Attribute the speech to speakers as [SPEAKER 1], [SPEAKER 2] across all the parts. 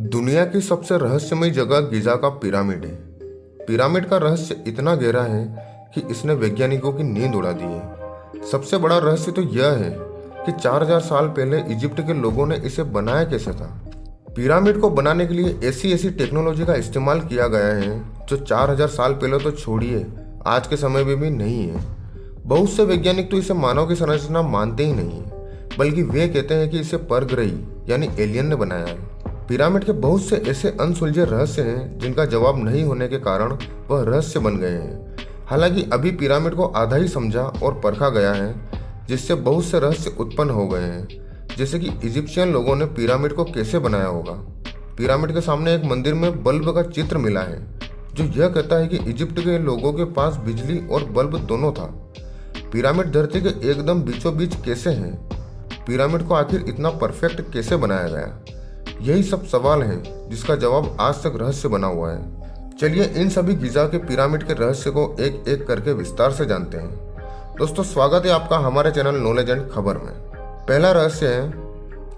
[SPEAKER 1] दुनिया की सबसे रहस्यमयी जगह गिजा का पिरामिड है। पिरामिड का रहस्य इतना गहरा है कि इसने वैज्ञानिकों की नींद उड़ा दी है। सबसे बड़ा रहस्य तो यह है कि 4000 साल पहले इजिप्ट के लोगों ने इसे बनाया कैसे था। पिरामिड को बनाने के लिए ऐसी टेक्नोलॉजी का इस्तेमाल किया गया है जो 4000 साल पहले तो छोड़िए, आज के समय में भी नहीं है। बहुत से वैज्ञानिक तो इसे मानव की संरचना मानते ही नहीं है, बल्कि वे कहते हैं कि इसे परग्रही यानी एलियन ने बनाया है। पिरामिड के बहुत से ऐसे अनसुलझे रहस्य हैं जिनका जवाब नहीं होने के कारण वह रहस्य बन गए हैं। हालांकि अभी पिरामिड को आधा ही समझा और परखा गया है, जिससे बहुत से रहस्य उत्पन्न हो गए हैं, जैसे कि इजिप्शियन लोगों ने पिरामिड को कैसे बनाया होगा। पिरामिड के सामने एक मंदिर में बल्ब का चित्र मिला है जो यह कहता है कि इजिप्ट के लोगों के पास बिजली और बल्ब दोनों था। पिरामिड धरती के एकदम बीचों बीच कैसे है? पिरामिड को आखिर इतना परफेक्ट कैसे बनाया गया? यही सब सवाल हैं जिसका जवाब आज तक रहस्य बना हुआ है। चलिए इन सभी गिजा के पिरामिड के रहस्य को एक एक करके विस्तार से जानते हैं। दोस्तों, स्वागत है आपका हमारे चैनल नॉलेज एंड खबर में। पहला रहस्य है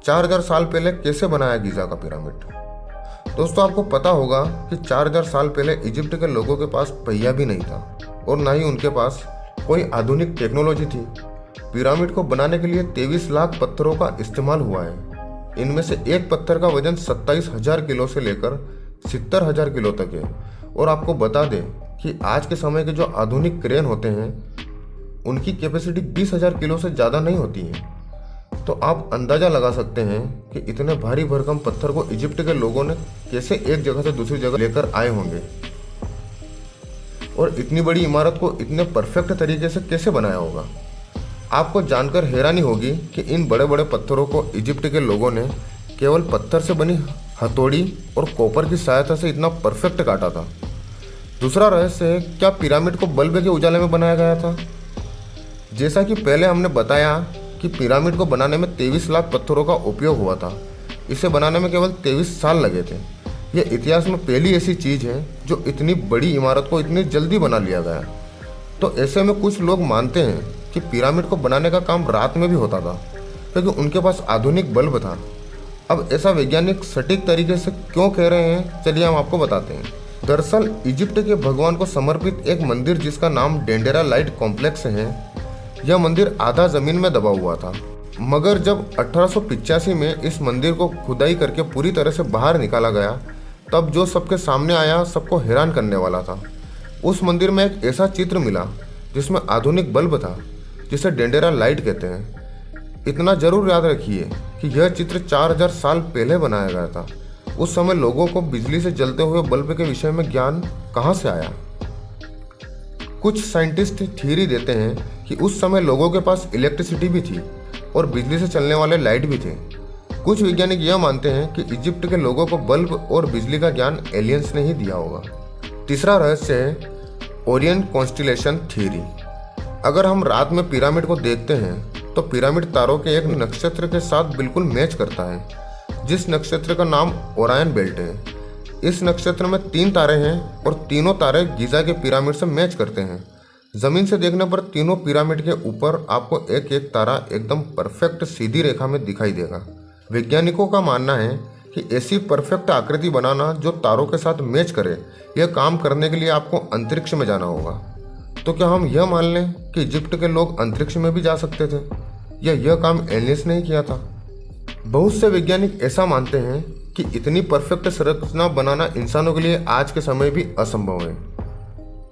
[SPEAKER 1] 4000 साल पहले कैसे बनाया गिजा का पिरामिड। दोस्तों, आपको पता होगा कि 4000 साल पहले इजिप्ट के लोगों के पास पहिया भी नहीं था और ना ही उनके पास कोई आधुनिक टेक्नोलॉजी थी। पिरामिड को बनाने के लिए 23 लाख पत्थरों का इस्तेमाल हुआ है। इनमें से एक पत्थर का वजन 27,000 किलो से लेकर 70,000 किलो तक है। और आपको बता दें कि आज के समय के जो आधुनिक क्रेन होते हैं उनकी कैपेसिटी 20,000 किलो से ज़्यादा नहीं होती है। तो आप अंदाज़ा लगा सकते हैं कि इतने भारी भरकम पत्थर को इजिप्ट के लोगों ने कैसे एक जगह से दूसरी जगह लेकर आए होंगे और इतनी बड़ी इमारत को इतने परफेक्ट तरीके से कैसे बनाया होगा। आपको जानकर हैरानी होगी कि इन बड़े बड़े पत्थरों को इजिप्ट के लोगों ने केवल पत्थर से बनी हथौड़ी और कॉपर की सहायता से इतना परफेक्ट काटा था। दूसरा रहस्य है, क्या पिरामिड को बल्ब के उजाले में बनाया गया था? जैसा कि पहले हमने बताया कि पिरामिड को बनाने में 23 लाख पत्थरों का उपयोग हुआ था। इसे बनाने में केवल 23 साल लगे थे। यह इतिहास में पहली ऐसी चीज़ है जो इतनी बड़ी इमारत को इतनी जल्दी बना लिया गया। तो ऐसे में कुछ लोग मानते हैं कि पिरामिड को बनाने का काम रात में भी होता था, क्योंकि उनके पास आधुनिक बल्ब था। अब ऐसा वैज्ञानिक सटीक तरीके से क्यों कह रहे हैं, चलिए हम आपको बताते हैं। दरअसल इजिप्ट के भगवान को समर्पित एक मंदिर जिसका नाम डेंडेरा लाइट कॉम्प्लेक्स है, यह मंदिर आधा जमीन में दबा हुआ था। मगर जब 1885 में इस मंदिर को खुदाई करके पूरी तरह से बाहर निकाला गया, तब जो सबके सामने आया सबको हैरान करने वाला था। उस मंदिर में एक ऐसा चित्र मिला जिसमें आधुनिक बल्ब था, जिसे डेंडेरा लाइट कहते हैं। इतना जरूर याद रखिए कि यह चित्र 4000 साल पहले बनाया गया था। उस समय लोगों को बिजली से जलते हुए बल्ब के विषय में ज्ञान कहाँ से आया? कुछ साइंटिस्ट थ्योरी देते हैं कि उस समय लोगों के पास इलेक्ट्रिसिटी भी थी और बिजली से चलने वाले लाइट भी थे। कुछ वैज्ञानिक यह मानते हैं कि इजिप्ट के लोगों को बल्ब और बिजली का ज्ञान एलियंस ने ही दिया होगा। तीसरा रहस्य है ओरियन कॉन्स्टिलेशन थ्योरी। अगर हम रात में पिरामिड को देखते हैं तो पिरामिड तारों के एक नक्षत्र के साथ बिल्कुल मैच करता है, जिस नक्षत्र का नाम ओरायन बेल्ट है। इस नक्षत्र में 3 तारे हैं और तीनों तारे गिजा के पिरामिड से मैच करते हैं। जमीन से देखने पर तीनों पिरामिड के ऊपर आपको एक एक तारा एकदम परफेक्ट सीधी रेखा में दिखाई देगा। वैज्ञानिकों का मानना है कि ऐसी परफेक्ट आकृति बनाना जो तारों के साथ मैच करे, यह काम करने के लिए आपको अंतरिक्ष में जाना होगा। तो क्या हम यह मान लें कि इजिप्ट के लोग अंतरिक्ष में भी जा सकते थे, या यह काम एलियंस ने ही किया था? बहुत से वैज्ञानिक ऐसा मानते हैं कि इतनी परफेक्ट संरचना बनाना इंसानों के लिए आज के समय भी असंभव है।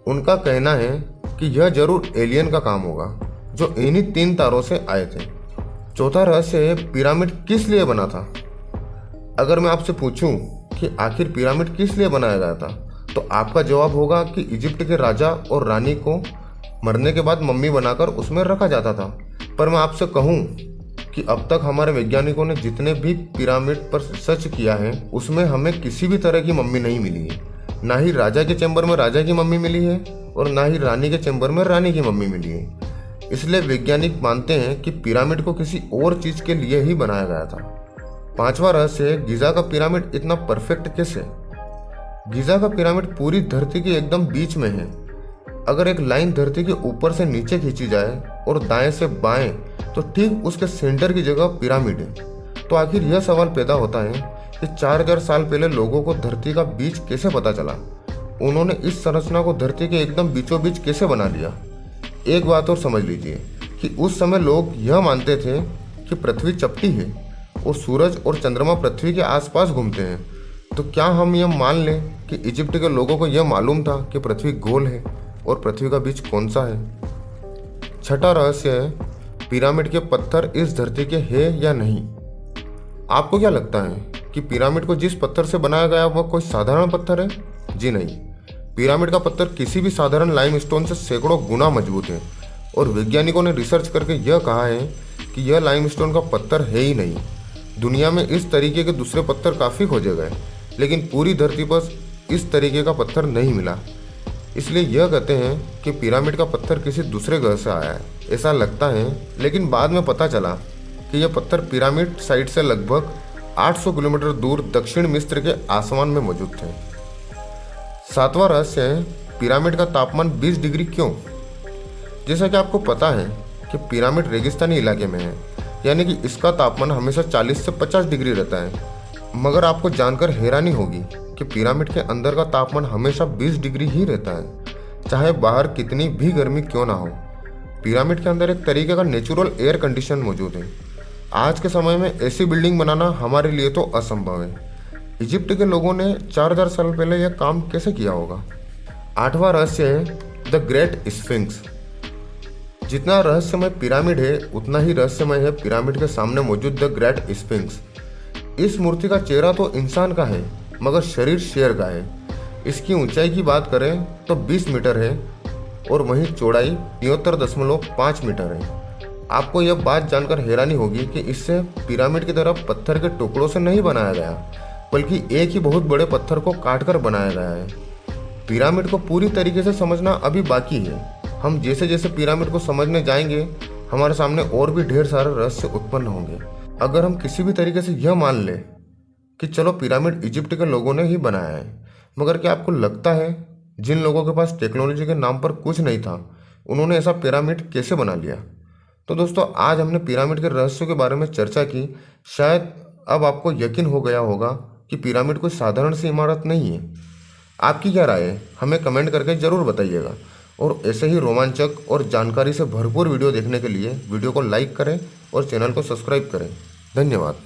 [SPEAKER 1] उनका कहना है कि यह जरूर एलियन का काम होगा जो इन्हीं 3 तारों से आए थे। चौथा रहस्य है पिरामिड किस लिए बना था। अगर मैं आपसे पूछूं कि आखिर पिरामिड किस लिए बनाया गया था, तो आपका जवाब होगा कि इजिप्ट के राजा और रानी को मरने के बाद मम्मी बनाकर उसमें रखा जाता था। पर मैं आपसे कहूं कि अब तक हमारे वैज्ञानिकों ने जितने भी पिरामिड पर सर्च किया है, उसमें हमें किसी भी तरह की मम्मी नहीं मिली है। ना ही राजा के चैम्बर में राजा की मम्मी मिली है और ना ही रानी के चैम्बर में रानी की मम्मी मिली है। इसलिए वैज्ञानिक मानते हैं कि पिरामिड को किसी और चीज के लिए ही बनाया गया था। पांचवा रहस्य है गिजा का पिरामिड इतना परफेक्ट कैसे? गिजा का पिरामिड पूरी धरती के एकदम बीच में है। अगर एक लाइन धरती के ऊपर से नीचे खींची जाए और दाएं से बाएं, तो ठीक उसके सेंटर की जगह पिरामिड है। तो आखिर यह सवाल पैदा होता है कि 4000 साल पहले लोगों को धरती का बीज कैसे पता चला। उन्होंने इस संरचना को धरती के एकदम बीचों बीच कैसे बना लिया। एक बात और समझ लीजिए कि उस समय लोग यह मानते थे कि पृथ्वी चपटी है और सूरज और चंद्रमा पृथ्वी के आसपास घूमते हैं। तो क्या हम यह मान लें कि इजिप्ट के लोगों को यह मालूम था कि पृथ्वी गोल है और पृथ्वी का बीज कौन सा है। छठा रहस्य है, पिरामिड के पत्थर इस धरती के हैं या नहीं। आपको क्या लगता है कि पिरामिड को जिस पत्थर से बनाया गया वह कोई साधारण पत्थर है? जी नहीं, पिरामिड का पत्थर किसी भी साधारण लाइमस्टोन से सैकड़ों गुना मजबूत है और वैज्ञानिकों ने रिसर्च करके यह कहा है कि यह लाइमस्टोन का पत्थर है ही नहीं। दुनिया में इस तरीके के दूसरे पत्थर काफ़ी खोजे गए, लेकिन पूरी धरती पर इस तरीके का पत्थर नहीं मिला। इसलिए यह कहते हैं कि पिरामिड का पत्थर किसी दूसरे ग्रह से आया है, ऐसा लगता है। लेकिन बाद में पता चला कि यह पत्थर पिरामिड साइट से लगभग 800 किलोमीटर दूर दक्षिण मिस्र के आसमान में मौजूद थे। सातवां रहस्य है, पिरामिड का तापमान 20 डिग्री क्यों? जैसा कि आपको पता है कि पिरामिड रेगिस्तानी इलाके में है, यानी कि इसका तापमान हमेशा 40 से 50 डिग्री रहता है। मगर आपको जानकर हैरानी होगी कि पिरामिड के अंदर का तापमान हमेशा 20 डिग्री ही रहता है, चाहे बाहर कितनी भी गर्मी क्यों ना हो। पिरामिड के अंदर एक तरीके का नेचुरल एयर कंडीशन मौजूद है। आज के समय में ऐसी बिल्डिंग बनाना हमारे लिए तो असंभव है। इजिप्ट के लोगों ने 4000 साल पहले यह काम कैसे किया होगा। आठवां रहस्य है, द ग्रेट स्फिंक्स। जितना रहस्यमय पिरामिड है उतना ही रहस्यमय है पिरामिड के सामने मौजूद द ग्रेट स्फिंक्स। इस मूर्ति का चेहरा तो इंसान का है, मगर शरीर शेर का है। इसकी ऊंचाई की बात करें तो 20 मीटर है और वहीं चौड़ाई 73.5 मीटर है। आपको यह बात जानकर हैरानी होगी कि इससे पिरामिड की तरह पत्थर के टुकड़ों से नहीं बनाया गया, बल्कि एक ही बहुत बड़े पत्थर को काटकर बनाया गया है। पिरामिड को पूरी तरीके से समझना अभी बाकी है। हम जैसे जैसे पिरामिड को समझने जाएंगे, हमारे सामने और भी ढेर सारे रहस्य उत्पन्न होंगे। अगर हम किसी भी तरीके से यह मान लें कि चलो पिरामिड इजिप्ट के लोगों ने ही बनाया है, मगर क्या आपको लगता है जिन लोगों के पास टेक्नोलॉजी के नाम पर कुछ नहीं था, उन्होंने ऐसा पिरामिड कैसे बना लिया? तो दोस्तों, आज हमने पिरामिड के रहस्यों के बारे में चर्चा की। शायद अब आपको यकीन हो गया होगा कि पिरामिड कोई साधारण सी इमारत नहीं है। आपकी क्या राय है? हमें कमेंट करके ज़रूर बताइएगा। और ऐसे ही रोमांचक और जानकारी से भरपूर वीडियो देखने के लिए वीडियो को लाइक करें और चैनल को सब्सक्राइब करें। धन्यवाद।